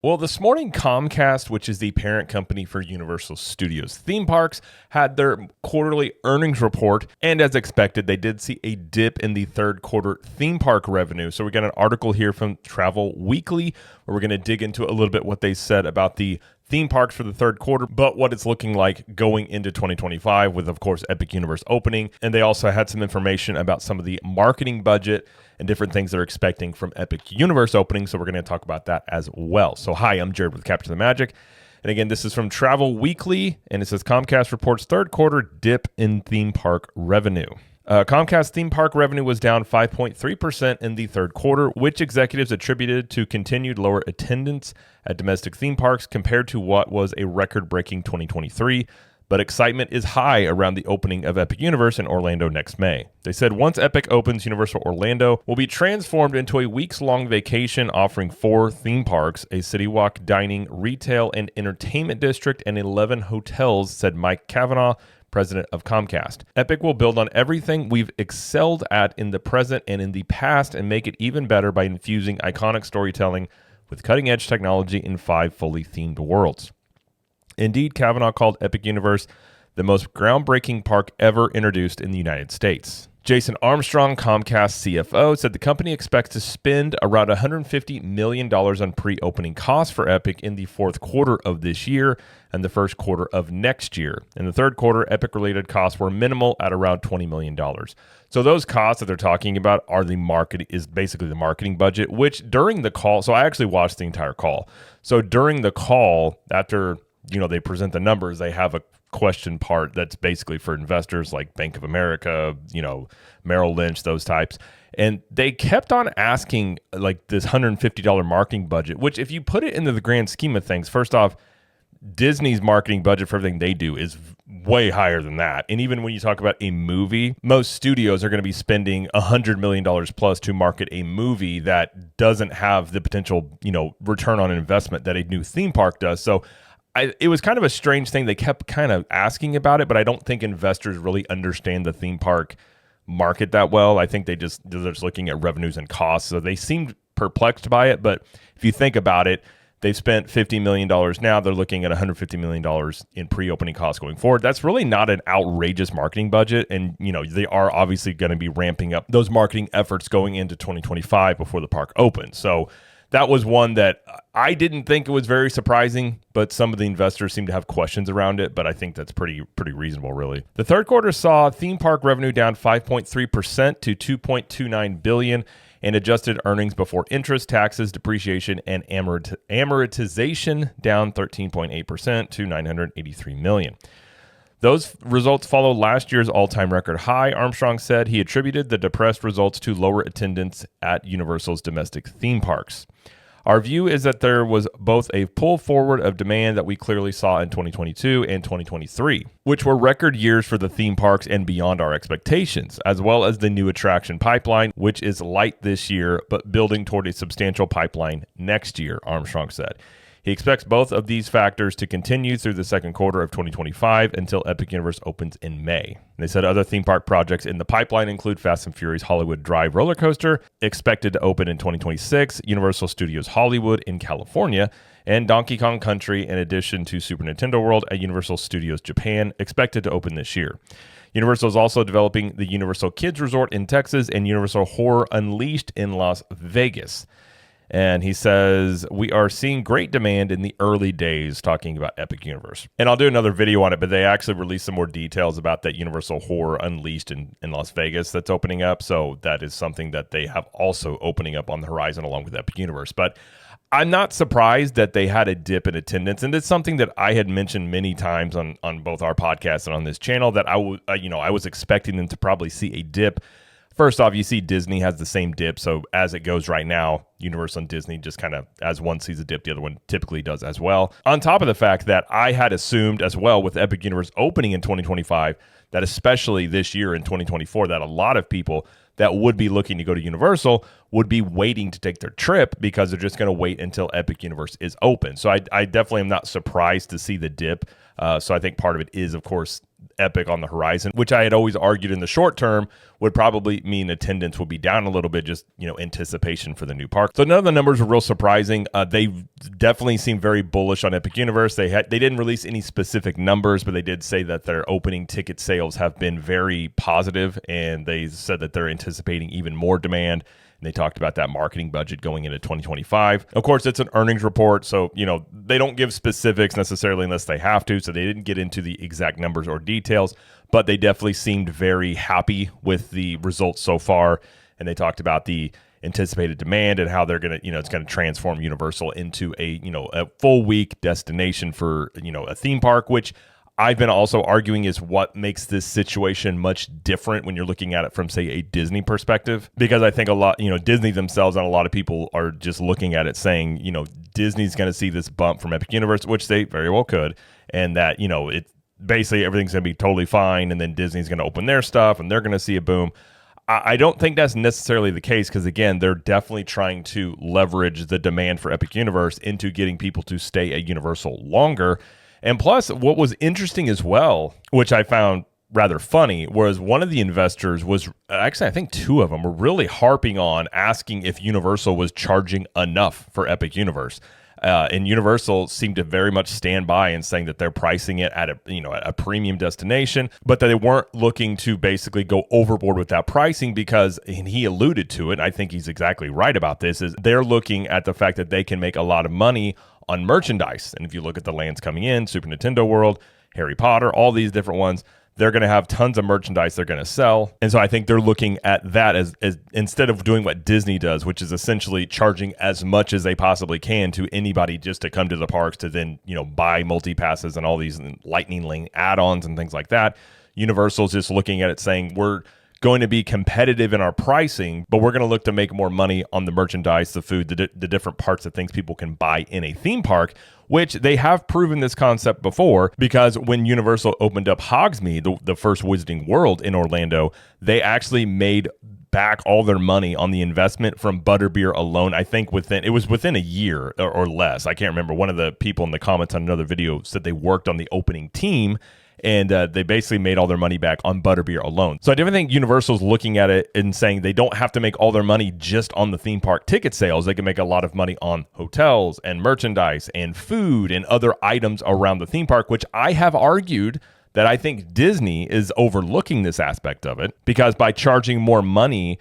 Well, this morning, Comcast, which is the parent company for Universal Studios theme parks, had their quarterly earnings report. And as expected, they did see a dip in the third quarter theme park revenue. So we got an article here from Travel Weekly where we're going to dig into a little bit what they said about the theme parks for the third quarter, but what it's looking like going into 2025 with, of course, Epic Universe opening. And they also had some information about some of the marketing budget and different things they're expecting from Epic Universe opening. So we're going to talk about that as well. So hi, I'm Jared with Capture the Magic. And again, this is from Travel Weekly, and it says Comcast reports third quarter dip in theme park revenue. Comcast theme park revenue was down 5.3% in the third quarter, which executives attributed to continued lower attendance at domestic theme parks compared to what was a record-breaking 2023. But excitement is high around the opening of Epic Universe in Orlando next May. They said once Epic opens, Universal Orlando will be transformed into a weeks-long vacation offering 4 theme parks, a city walk, dining, retail, and entertainment district, and 11 hotels, said Mike Cavanaugh, president of Comcast. Epic will build on everything we've excelled at in the present and in the past and make it even better by infusing iconic storytelling with cutting-edge technology in 5 fully themed worlds. Indeed, Kavanaugh called Epic Universe the most groundbreaking park ever introduced in the United States. Jason Armstrong, Comcast CFO, said the company expects to spend around $150 million on pre-opening costs for Epic in the fourth quarter of this year and the first quarter of next year. In the third quarter, Epic-related costs were minimal at around $20 million. So those costs that they're talking about are basically the marketing budget, which during the call, so I actually watched the entire call. So during the call, after they present the numbers, they have a question part that's basically for investors like Bank of America, Merrill Lynch, those types. And they kept on asking like this $150 marketing budget, which if you put it into the grand scheme of things, first off, Disney's marketing budget for everything they do is way higher than that. And even when you talk about a movie, most studios are going to be spending $100 million plus to market a movie that doesn't have the potential, return on investment that a new theme park does. So it was kind of a strange thing. They kept kind of asking about it, but I don't think investors really understand the theme park market that well. I think they're just looking at revenues and costs. So they seemed perplexed by it. But if you think about it, they've spent $50 million now. They're looking at $150 million in pre-opening costs going forward. That's really not an outrageous marketing budget. And, they are obviously going to be ramping up those marketing efforts going into 2025 before the park opens. So that was one that I didn't think it was very surprising, but some of the investors seem to have questions around it, but I think that's pretty reasonable, really. The third quarter saw theme park revenue down 5.3% to $2.29 billion and adjusted earnings before interest, taxes, depreciation, and amortization down 13.8% to $983 million. Those results follow last year's all-time record high, Armstrong said. He attributed the depressed results to lower attendance at Universal's domestic theme parks. Our view is that there was both a pull forward of demand that we clearly saw in 2022 and 2023, which were record years for the theme parks and beyond our expectations, as well as the new attraction pipeline, which is light this year, but building toward a substantial pipeline next year, Armstrong said. He expects both of these factors to continue through the second quarter of 2025 until Epic Universe opens in May. They said other theme park projects in the pipeline include Fast and Furious Hollywood Drive roller coaster, expected to open in 2026, Universal Studios Hollywood in California, and Donkey Kong Country, in addition to Super Nintendo World at Universal Studios Japan, expected to open this year. Universal is also developing the Universal Kids Resort in Texas and Universal Horror Unleashed in Las Vegas. And he says, we are seeing great demand in the early days, talking about Epic Universe. And I'll do another video on it, but they actually released some more details about that Universal Horror Unleashed in Las Vegas that's opening up. So that is something that they have also opening up on the horizon along with Epic Universe. But I'm not surprised that they had a dip in attendance. And it's something that I had mentioned many times on both our podcasts and on this channel that I was expecting them to probably see a dip. First off, you see Disney has the same dip. So as it goes right now, Universal and Disney just kind of, as one sees a dip, the other one typically does as well. On top of the fact that I had assumed as well with Epic Universe opening in 2025, that especially this year in 2024, that a lot of people that would be looking to go to Universal would be waiting to take their trip because they're just going to wait until Epic Universe is open. So I definitely am not surprised to see the dip. So I think part of it is, of course, Epic on the horizon, which I had always argued in the short term would probably mean attendance would be down a little bit, just, anticipation for the new park. So none of the numbers were real surprising. They definitely seem very bullish on Epic Universe. They didn't release any specific numbers, but they did say that their opening ticket sales have been very positive, and they said that they're anticipating even more demand. And they talked about that marketing budget going into 2025. Of course, it's an earnings report, so they don't give specifics necessarily unless they have to, so they didn't get into the exact numbers or details, but they definitely seemed very happy with the results so far. And they talked about the anticipated demand and how they're going to, it's going to transform Universal into a full week destination for, a theme park, which I've been also arguing is what makes this situation much different when you're looking at it from, say, a Disney perspective. Because I think a lot, Disney themselves and a lot of people are just looking at it saying, Disney's going to see this bump from Epic Universe, which they very well could. And that, it basically everything's going to be totally fine. And then Disney's going to open their stuff and they're going to see a boom. I don't think that's necessarily the case because, again, they're definitely trying to leverage the demand for Epic Universe into getting people to stay at Universal longer. And plus, what was interesting as well, which I found rather funny, was one of the investors was actually, I think two of them were really harping on asking if Universal was charging enough for Epic Universe. And Universal seemed to very much stand by and saying that they're pricing it at a premium destination, but that they weren't looking to basically go overboard with that pricing because, and he alluded to it, and I think he's exactly right about this, is they're looking at the fact that they can make a lot of money on merchandise. And if you look at the lands coming in, Super Nintendo World, Harry Potter, all these different ones, they're going to have tons of merchandise they're going to sell. And so I think they're looking at that as instead of doing what Disney does, which is essentially charging as much as they possibly can to anybody just to come to the parks to then, buy multi-passes and all these Lightning Lane add-ons and things like that. Universal's just looking at it saying, we're going to be competitive in our pricing, but we're going to look to make more money on the merchandise, the food, the different parts of things people can buy in a theme park, which they have proven this concept before, because when Universal opened up Hogsmeade, the first Wizarding World in Orlando, they actually made back all their money on the investment from butterbeer alone. I think within a year or less. I can't remember. One of the people in the comments on another video said they worked on the opening team, and they basically made all their money back on butterbeer alone. So I definitely think Universal's looking at it and saying they don't have to make all their money just on the theme park ticket sales. They can make a lot of money on hotels and merchandise and food and other items around the theme park, which I have argued that I think Disney is overlooking this aspect of it, because by charging more money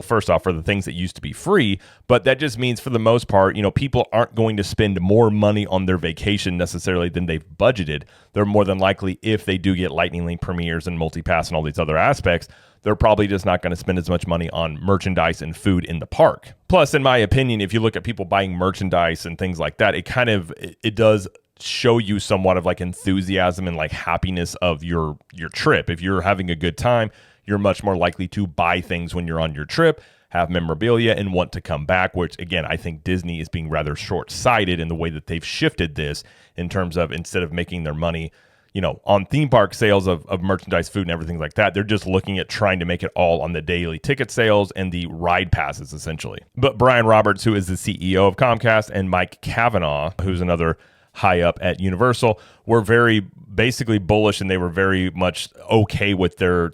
first off, for the things that used to be free, but that just means for the most part, people aren't going to spend more money on their vacation necessarily than they've budgeted. They're more than likely, if they do get Lightning Lane premieres and multi-pass and all these other aspects, they're probably just not going to spend as much money on merchandise and food in the park. Plus, in my opinion, if you look at people buying merchandise and things like that, it does show you somewhat of like enthusiasm and like happiness of your trip. If you're having a good time, you're much more likely to buy things when you're on your trip, have memorabilia, and want to come back, which, again, I think Disney is being rather short-sighted in the way that they've shifted this in terms of, instead of making their money, on theme park sales of merchandise, food, and everything like that, they're just looking at trying to make it all on the daily ticket sales and the ride passes, essentially. But Brian Roberts, who is the CEO of Comcast, and Mike Cavanaugh, who's another high up at Universal, were very basically bullish, and they were very much okay with their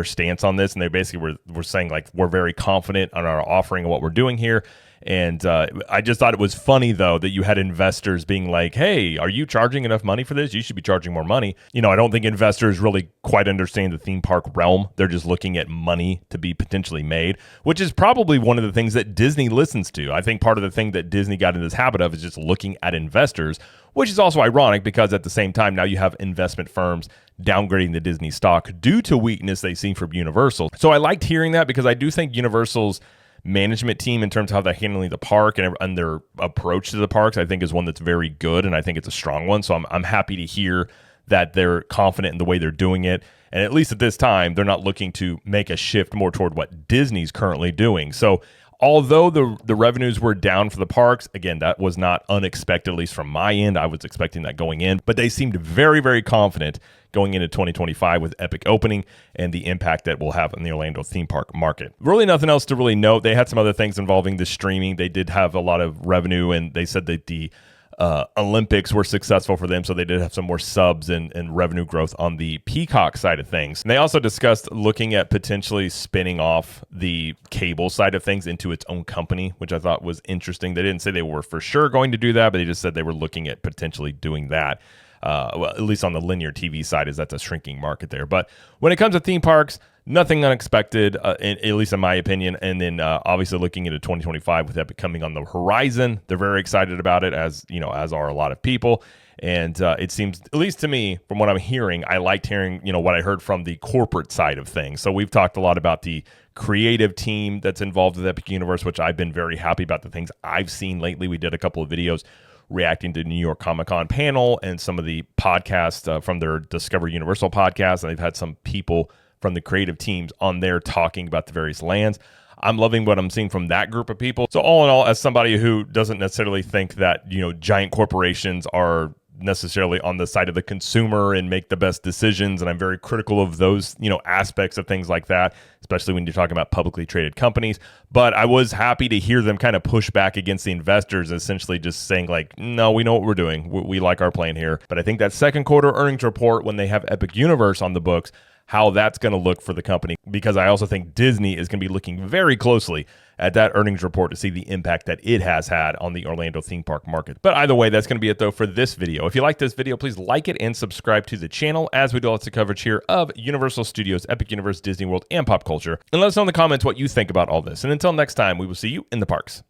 stance on this, and they basically were saying, like, we're very confident on our offering and what we're doing here. And I just thought it was funny, though, that you had investors being like, hey, are you charging enough money for this? You should be charging more money. I don't think investors really quite understand the theme park realm. They're just looking at money to be potentially made, which is probably one of the things that Disney listens to. I think part of the thing that Disney got in this habit of is just looking at investors, which is also ironic because at the same time, now you have investment firms downgrading the Disney stock due to weakness they see from Universal. So I liked hearing that, because I do think Universal's management team, in terms of how they're handling the park and their approach to the parks, I think is one that's very good, and I think it's a strong one. So I'm happy to hear that they're confident in the way they're doing it. And at least at this time, they're not looking to make a shift more toward what Disney's currently doing. So although the revenues were down for the parks, again, that was not unexpected, at least from my end. I was expecting that going in, but they seemed very, very confident going into 2025 with Epic opening and the impact that will have on the Orlando theme park market. Really nothing else to really note. They had some other things involving the streaming. They did have a lot of revenue, and they said that the Olympics were successful for them, so they did have some more subs and revenue growth on the Peacock side of things. And they also discussed looking at potentially spinning off the cable side of things into its own company, which I thought was interesting. They didn't say they were for sure going to do that, but they just said they were looking at potentially doing that. Well, at least on the linear TV side, is that's a shrinking market there. But when it comes to theme parks, nothing unexpected, at least in my opinion. And then obviously looking into 2025 with Epic coming on the horizon, they're very excited about it, as you know, as are a lot of people. And it seems, at least to me, from what I'm hearing, I liked hearing, what I heard from the corporate side of things. So we've talked a lot about the creative team that's involved with Epic Universe, which I've been very happy about the things I've seen lately. We did a couple of videos reacting to New York Comic-Con panel and some of the podcasts from their Discover Universal podcast. And they've had some people from the creative teams on there talking about the various lands. I'm loving what I'm seeing from that group of people. So all in all, as somebody who doesn't necessarily think that, giant corporations are necessarily on the side of the consumer and make the best decisions, and I'm very critical of those, aspects of things like that, especially when you're talking about publicly traded companies. But I was happy to hear them kind of push back against the investors, essentially just saying like, no, we know what we're doing. We like our plan here. But I think that second quarter earnings report, when they have Epic Universe on the books, how that's going to look for the company, because I also think Disney is going to be looking very closely at that earnings report to see the impact that it has had on the Orlando theme park market. But either way, that's going to be it though for this video. If you like this video, please like it and subscribe to the channel, as we do lots of coverage here of Universal Studios, Epic Universe, Disney World, and pop culture. And let us know in the comments what you think about all this. And until next time, we will see you in the parks.